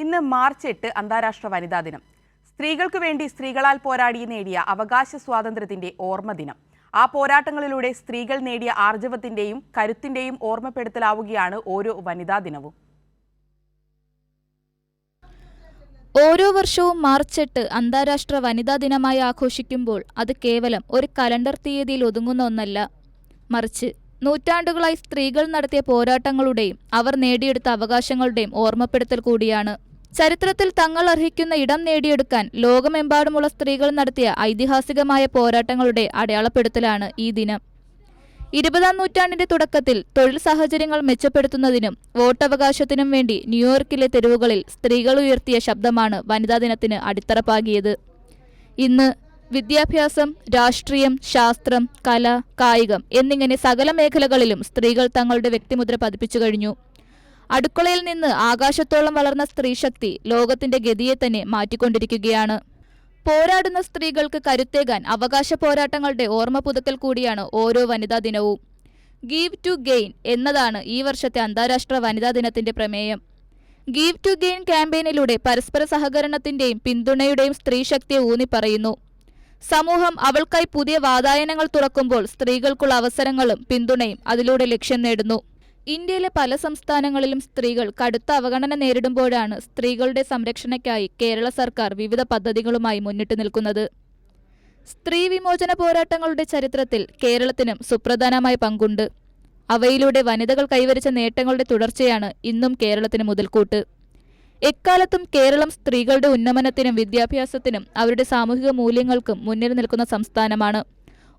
ഇന്ന് മാർച്ച് 8 അന്താരാഷ്ട്ര വനിതാ ദിനം. സ്ത്രീകൾക്ക് വേണ്ടി സ്ത്രീകളാൽ പോരാടി നേടിയ അവകാശ സ്വാതന്ത്ര്യത്തിന്റെ ഓർമ്മ ദിനം. ആ പോരാട്ടങ്ങളിലൂടെ സ്ത്രീകൾ നേടിയ ആർജവത്തിന്റെയും കരുത്തിന്റെയും ഓർമ്മപ്പെടുത്തലാവുകയാണ് ഓരോ വനിതാ ദിനവും. ഓരോ വർഷവും മാർച്ച് 8 അന്താരാഷ്ട്ര വനിതാ ദിനമായി ആഘോഷിക്കുമ്പോൾ അത് കേവലം ഒരു കലണ്ടർ തീയതിയിൽ ഒതുങ്ങുന്ന ഒന്നല്ല, മറിച്ച് നൂറ്റാണ്ടുകളായി സ്ത്രീകൾ നടത്തിയ പോരാട്ടങ്ങളുടെയും അവർ നേടിയെടുത്ത അവകാശങ്ങളുടെയും ഓർമ്മപ്പെടുത്തൽ കൂടിയാണ്. ചരിത്രത്തിൽ തങ്ങൾ അർഹിക്കുന്ന ഇടം നേടിയെടുക്കാൻ ലോകമെമ്പാടുമുള്ള സ്ത്രീകൾ നടത്തിയ ഐതിഹാസികമായ പോരാട്ടങ്ങളുടെ അടയാളപ്പെടുത്തലാണ് ഈ ദിനം. 20-ാം നൂറ്റാണ്ടിന്റെ തുടക്കത്തിൽ തൊഴിൽ സാഹചര്യങ്ങൾ മെച്ചപ്പെടുത്തുന്നതിനും വോട്ടവകാശത്തിനും വേണ്ടി ന്യൂയോർക്കിലെ തെരുവുകളിൽ സ്ത്രീകൾ ഉയർത്തിയ ശബ്ദമാണ് വനിതാ ദിനത്തിന് അടിത്തറ പാകിയത്. ഇന്ന് വിദ്യാഭ്യാസം, രാഷ്ട്രീയം, ശാസ്ത്രം, കല, കായികം എന്നിങ്ങനെ സകല മേഖലകളിലും സ്ത്രീകൾ തങ്ങളുടെ വ്യക്തിമുദ്ര പതിപ്പിച്ചു കഴിഞ്ഞു. അടുക്കളയിൽ നിന്ന് ആകാശത്തോളം വളർന്ന സ്ത്രീശക്തി ലോകത്തിന്റെ ഗതിയെ തന്നെ മാറ്റിക്കൊണ്ടിരിക്കുകയാണ്. പോരാടുന്ന സ്ത്രീകൾക്ക് കരുത്തേകാൻ അവകാശ പോരാട്ടങ്ങളുടെ ഓർമ്മ പുതുക്കൽ കൂടിയാണ് ഓരോ വനിതാ ദിനവും. ഗീവ് ടു ഗെയിൻ എന്നതാണ് ഈ വർഷത്തെ അന്താരാഷ്ട്ര വനിതാ ദിനത്തിന്റെ പ്രമേയം. ഗീവ് ടു ഗെയിൻ ക്യാമ്പയിനിലൂടെ പരസ്പര സഹകരണത്തിന്റെയും പിന്തുണയുടെയും സ്ത്രീശക്തിയെ ഊന്നിപ്പറയുന്നു. സമൂഹം അവൾക്കായി പുതിയ വാതായനങ്ങൾ തുറക്കുമ്പോൾ സ്ത്രീകൾക്കുള്ള അവസരങ്ങളും പിന്തുണയും അതിലൂടെ ലക്ഷ്യം നേടുന്നു. ഇന്ത്യയിലെ പല സംസ്ഥാനങ്ങളിലും സ്ത്രീകൾ കടുത്ത അവഗണന നേരിടുമ്പോഴാണ് സ്ത്രീകളുടെ സംരക്ഷണയ്ക്കായി കേരള സർക്കാർ വിവിധ പദ്ധതികളുമായി മുന്നിട്ട് നിൽക്കുന്നത്. സ്ത്രീ വിമോചന പോരാട്ടങ്ങളുടെ ചരിത്രത്തിൽ കേരളത്തിനും സുപ്രധാനമായ പങ്കുണ്ട്. അവയിലൂടെ വനിതകൾ കൈവരിച്ച നേട്ടങ്ങളുടെ തുടർച്ചയാണ് ഇന്നും കേരളത്തിന് മുതൽക്കൂട്ട്. എക്കാലത്തും കേരളം സ്ത്രീകളുടെ ഉന്നമനത്തിനും വിദ്യാഭ്യാസത്തിനും അവരുടെ സാമൂഹിക മൂല്യങ്ങൾക്കും മുന്നിൽ നിൽക്കുന്ന സംസ്ഥാനമാണ്.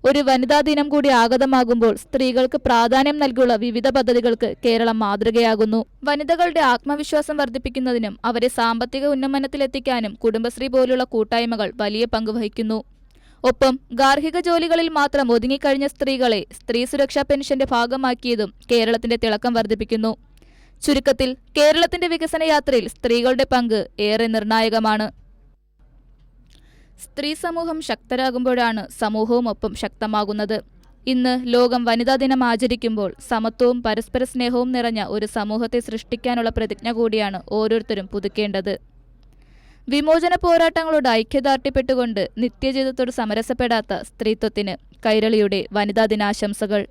ഒരു വനിതാ ദിനം കൂടി ആഗതമാകുമ്പോൾ സ്ത്രീകൾക്ക് പ്രാധാന്യം നൽകിയുള്ള വിവിധ പദ്ധതികൾക്ക് കേരളം മാതൃകയാകുന്നു. വനിതകളുടെ ആത്മവിശ്വാസം വർദ്ധിപ്പിക്കുന്നതിനും അവരെ സാമ്പത്തിക ഉന്നമനത്തിലെത്തിക്കാനും കുടുംബശ്രീ പോലുള്ള കൂട്ടായ്മകൾ വലിയ പങ്ക് വഹിക്കുന്നു. ഒപ്പം ഗാർഹിക ജോലികളിൽ മാത്രം ഒതുങ്ങിക്കഴിഞ്ഞ സ്ത്രീകളെ സ്ത്രീ സുരക്ഷാ പെൻഷന്റെ ഭാഗമാക്കിയതും കേരളത്തിന്റെ തിളക്കം വർദ്ധിപ്പിക്കുന്നു. ചുരുക്കത്തിൽ കേരളത്തിന്റെ വികസന യാത്രയിൽ സ്ത്രീകളുടെ പങ്ക് ഏറെ നിർണായകമാണ്. സ്ത്രീ സമൂഹം ശക്തരാകുമ്പോഴാണ് സമൂഹവും ഒപ്പം ശക്തമാകുന്നത്. ഇന്ന് ലോകം വനിതാ ദിനം ആചരിക്കുമ്പോൾ സമത്വവും പരസ്പര സ്നേഹവും നിറഞ്ഞ ഒരു സമൂഹത്തെ സൃഷ്ടിക്കാനുള്ള പ്രതിജ്ഞ കൂടിയാണ് ഓരോരുത്തരും പുതുക്കേണ്ടത്. വിമോചന പോരാട്ടങ്ങളോട് ഐക്യദാർഢ്യപ്പെട്ടുകൊണ്ട് നിത്യജീവിതത്തോട് സമരസപ്പെടാത്ത സ്ത്രീത്വത്തിന് കൈരളിയുടെ വനിതാ ദിനാശംസകൾ.